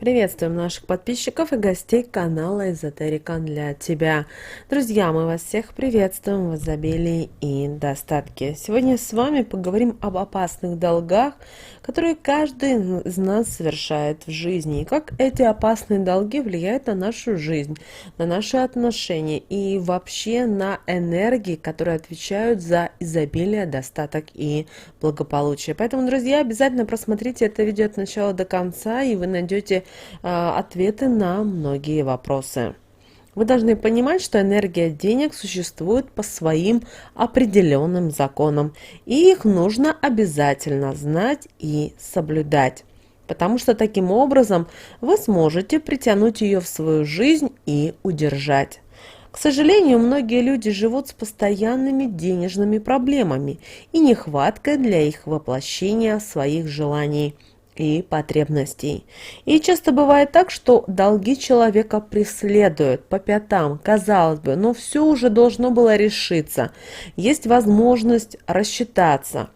Приветствуем наших подписчиков и гостей канала Эзотерика для тебя. Друзья, мы вас всех приветствуем в изобилии и достатке. Сегодня с вами поговорим об опасных долгах, которые каждый из нас совершает в жизни. И как эти опасные долги влияют на нашу жизнь, на наши отношения и вообще на энергии, которые отвечают за изобилие, достаток и благополучие. Поэтому, друзья, обязательно просмотрите это видео от начала до конца, и вы найдете ответы на многие вопросы. Вы должны понимать, что энергия денег существует по своим определенным законам, и их нужно обязательно знать и соблюдать, потому что таким образом вы сможете притянуть ее в свою жизнь и удержать. К сожалению, многие люди живут с постоянными денежными проблемами и нехваткой для их воплощения своих желаний и потребностей. И часто бывает так, что долги человека преследуют по пятам, казалось бы, но все уже должно было решиться, есть возможность рассчитаться.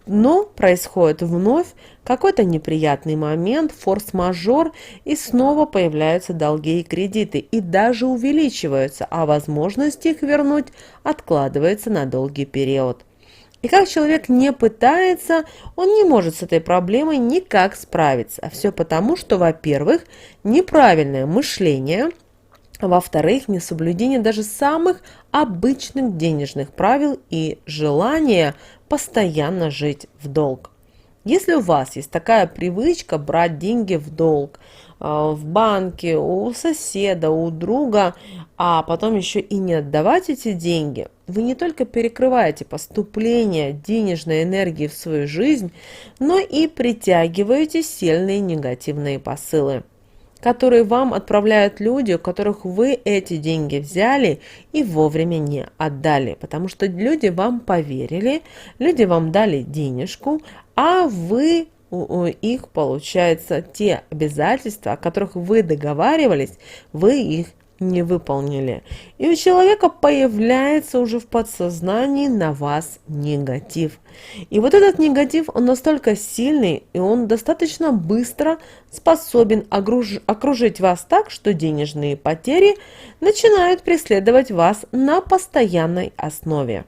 Но происходит вновь какой-то неприятный момент, форс-мажор, и снова появляются долги и кредиты, и даже увеличиваются, а возможность их вернуть откладывается на долгий период. И как человек не пытается, он не может с этой проблемой никак справиться. А все потому, что, во-первых, неправильное мышление, а во-вторых, несоблюдение даже самых обычных денежных правил и желание постоянно жить в долг. Если у вас есть такая привычка брать деньги в долг в банке, у соседа, у друга, а потом еще и не отдавать эти деньги, вы не только перекрываете поступление денежной энергии в свою жизнь, но и притягиваете сильные негативные посылы, которые вам отправляют люди, у которых вы эти деньги взяли и вовремя не отдали. Потому что люди вам поверили, люди вам дали денежку, а вы их, получается, те обязательства, о которых вы договаривались, вы их не выполнили. И у человека появляется уже в подсознании на вас негатив. И вот этот негатив, он настолько сильный, и он достаточно быстро способен окружить вас так, что денежные потери начинают преследовать вас на постоянной основе.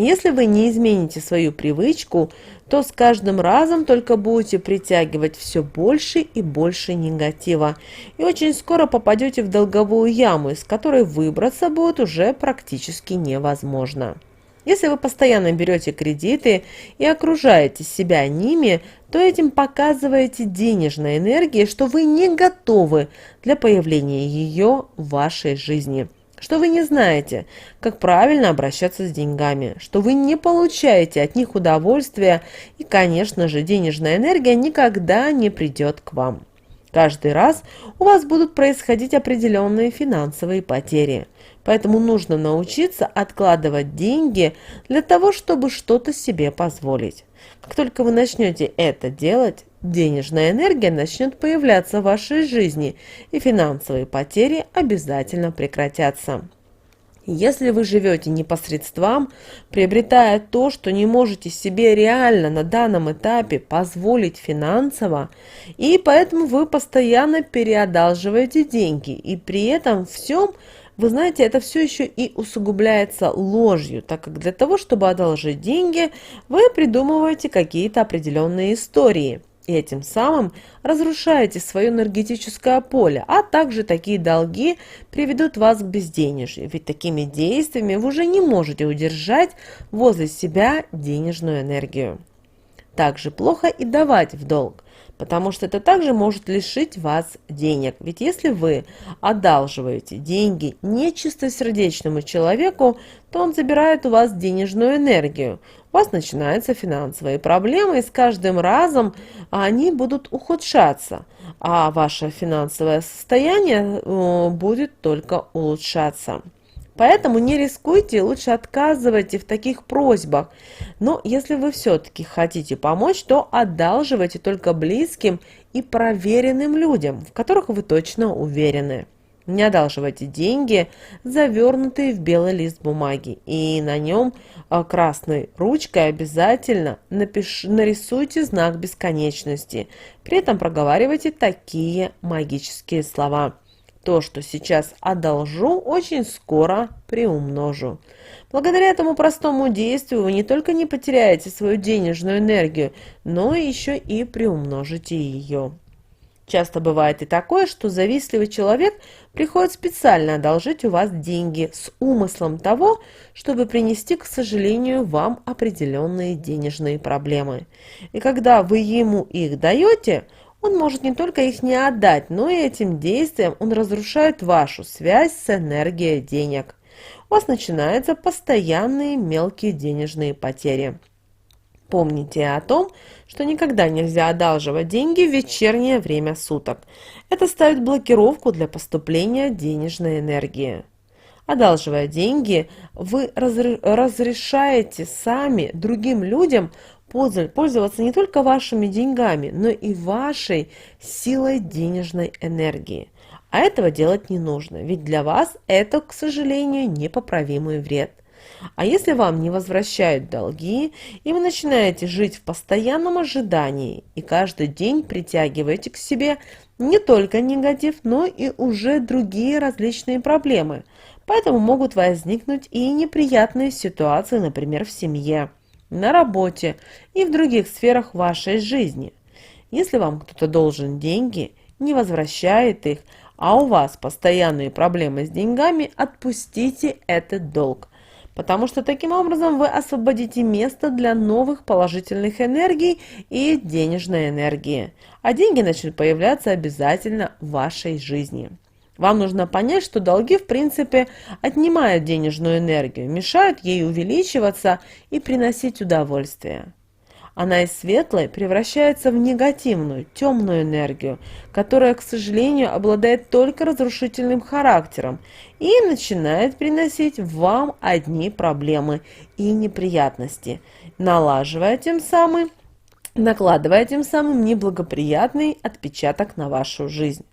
Если вы не измените свою привычку, то с каждым разом только будете притягивать все больше и больше негатива. И очень скоро попадете в долговую яму, из которой выбраться будет уже практически невозможно. Если вы постоянно берете кредиты и окружаете себя ними, то этим показываете денежной энергии, что вы не готовы для появления ее в вашей жизни. Что вы не знаете, как правильно обращаться с деньгами, что вы не получаете от них удовольствия, и, конечно же, денежная энергия никогда не придет к вам. Каждый раз у вас будут происходить определенные финансовые потери, поэтому нужно научиться откладывать деньги для того, чтобы что-то себе позволить. Как только вы начнете это делать, денежная энергия начнет появляться в вашей жизни, и финансовые потери обязательно прекратятся. Если вы живете непосредством, приобретая то, что не можете себе реально на данном этапе позволить финансово, и поэтому вы постоянно переодалживаете деньги, и при этом всем, вы знаете, это все еще и усугубляется ложью, так как для того, чтобы одолжить деньги, вы придумываете какие-то определенные истории. И этим самым разрушаете свое энергетическое поле, а также такие долги приведут вас к безденежью, ведь такими действиями вы уже не можете удержать возле себя денежную энергию. Также плохо и давать в долг, потому что это также может лишить вас денег. Ведь если вы одалживаете деньги нечистосердечному человеку, то он забирает у вас денежную энергию. У вас начинаются финансовые проблемы, и с каждым разом они будут ухудшаться, а ваше финансовое состояние будет только улучшаться. Поэтому не рискуйте, лучше отказывайте в таких просьбах. Но если вы все-таки хотите помочь, то одалживайте только близким и проверенным людям, в которых вы точно уверены. Не одалживайте деньги, завернутые в белый лист бумаги, и на нем красной ручкой обязательно нарисуйте знак бесконечности. При этом проговаривайте такие магические слова. То, что сейчас одолжу, очень скоро приумножу. Благодаря этому простому действию вы не только не потеряете свою денежную энергию, но еще и приумножите ее. Часто бывает и такое, что завистливый человек приходит специально одолжить у вас деньги с умыслом того, чтобы принести, к сожалению, вам определенные денежные проблемы. И когда вы ему их даете, он может не только их не отдать, но и этим действием он разрушает вашу связь с энергией денег. У вас начинаются постоянные мелкие денежные потери. Помните о том, что никогда нельзя одалживать деньги в вечернее время суток. Это ставит блокировку для поступления денежной энергии. Одалживая деньги, вы разрешаете сами другим людям пользоваться не только вашими деньгами, но и вашей силой денежной энергии. А этого делать не нужно, ведь для вас это, к сожалению, непоправимый вред. А если вам не возвращают долги, и вы начинаете жить в постоянном ожидании, и каждый день притягиваете к себе не только негатив, но и уже другие различные проблемы. Поэтому могут возникнуть и неприятные ситуации, например, в семье, на работе и в других сферах вашей жизни. Если вам кто-то должен деньги, не возвращает их, а у вас постоянные проблемы с деньгами, отпустите этот долг. Потому что таким образом вы освободите место для новых положительных энергий и денежной энергии. А деньги начнут появляться обязательно в вашей жизни. Вам нужно понять, что долги в принципе отнимают денежную энергию, мешают ей увеличиваться и приносить удовольствие. Она из светлой превращается в негативную, темную энергию, которая, к сожалению, обладает только разрушительным характером и начинает приносить вам одни проблемы и неприятности, накладывая тем самым неблагоприятный отпечаток на вашу жизнь.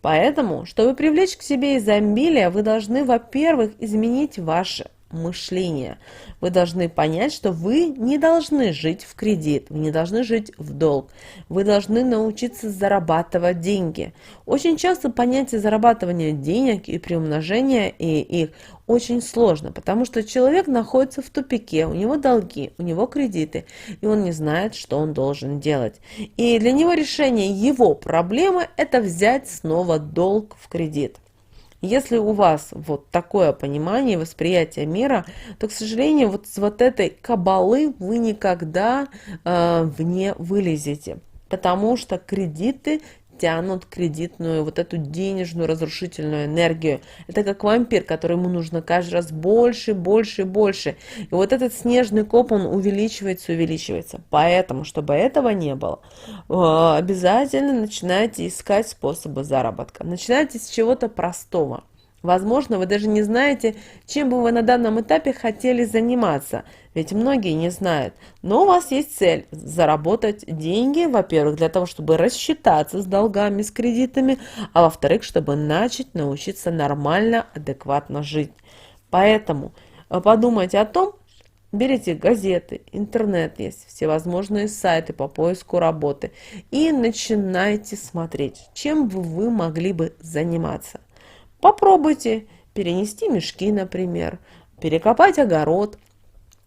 Поэтому, чтобы привлечь к себе изобилие, вы должны, во-первых, изменить ваше мышление. Вы должны понять, что вы не должны жить в кредит, вы не должны жить в долг. Вы должны научиться зарабатывать деньги. Очень часто понятие зарабатывания денег и приумножения их очень сложно, потому что человек находится в тупике, у него долги, у него кредиты, и он не знает, что он должен делать. И для него решение его проблемы – это взять снова долг в кредит. Если у вас вот такое понимание, восприятие мира, то, к сожалению, вот с вот этой кабалы вы никогда не вылезете, потому что кредиты тянут кредитную, вот эту денежную разрушительную энергию. Это как вампир, которому нужно каждый раз больше, больше, больше. И вот этот снежный коп, он увеличивается, увеличивается. Поэтому, чтобы этого не было, обязательно начинайте искать способы заработка. Начинайте с чего-то простого. Возможно, вы даже не знаете, чем бы вы на данном этапе хотели заниматься, ведь многие не знают. Но у вас есть цель – заработать деньги, во-первых, для того, чтобы рассчитаться с долгами, с кредитами, а во-вторых, чтобы начать научиться нормально, адекватно жить. Поэтому подумайте о том, берите газеты, интернет есть, всевозможные сайты по поиску работы и начинайте смотреть, чем бы вы могли бы заниматься. Попробуйте перенести мешки, например, перекопать огород.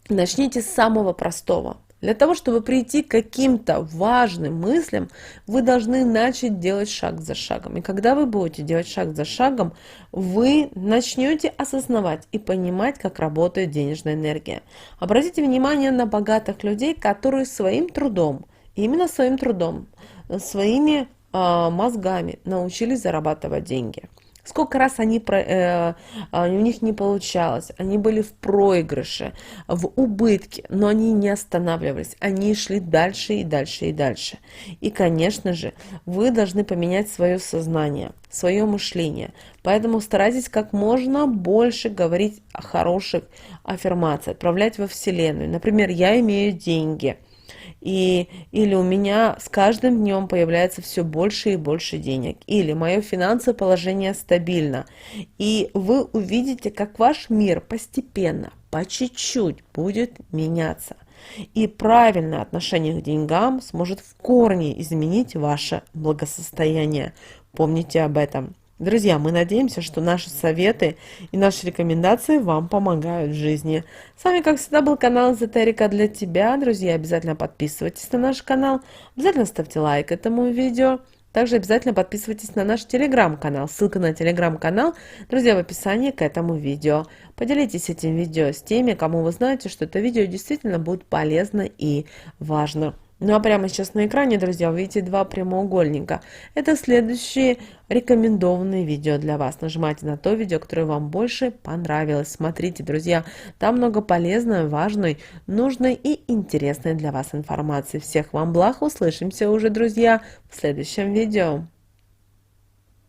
Начните с самого простого. Для того, чтобы прийти к каким-то важным мыслям, вы должны начать делать шаг за шагом. И когда вы будете делать шаг за шагом, вы начнете осознавать и понимать, как работает денежная энергия. Обратите внимание на богатых людей, которые своим трудом, именно своим трудом, своими мозгами научились зарабатывать деньги. Сколько раз у них не получалось, они были в проигрыше, в убытке, но они не останавливались, они шли дальше и дальше и дальше. И, конечно же, вы должны поменять свое сознание, свое мышление. Поэтому старайтесь как можно больше говорить о хороших аффирмациях, отправлять во Вселенную. Например, я имею деньги. или у меня с каждым днем появляется все больше и больше денег, или мое финансовое положение стабильно. И вы увидите, как ваш мир постепенно, по чуть-чуть будет меняться. И правильное отношение к деньгам сможет в корне изменить ваше благосостояние. Помните об этом. Друзья, мы надеемся, что наши советы и наши рекомендации вам помогают в жизни. С вами, как всегда, был канал Эзотерика для тебя. Друзья, обязательно подписывайтесь на наш канал, обязательно ставьте лайк этому видео. Также обязательно подписывайтесь на наш телеграм-канал. Ссылка на телеграм-канал, друзья, в описании к этому видео. Поделитесь этим видео с теми, кому вы знаете, что это видео действительно будет полезно и важно. Ну а прямо сейчас на экране, друзья, вы видите два прямоугольника. Это следующие рекомендованные видео для вас. Нажимайте на то видео, которое вам больше понравилось. Смотрите, друзья, там много полезной, важной, нужной и интересной для вас информации. Всех вам благ, услышимся уже, друзья, в следующем видео.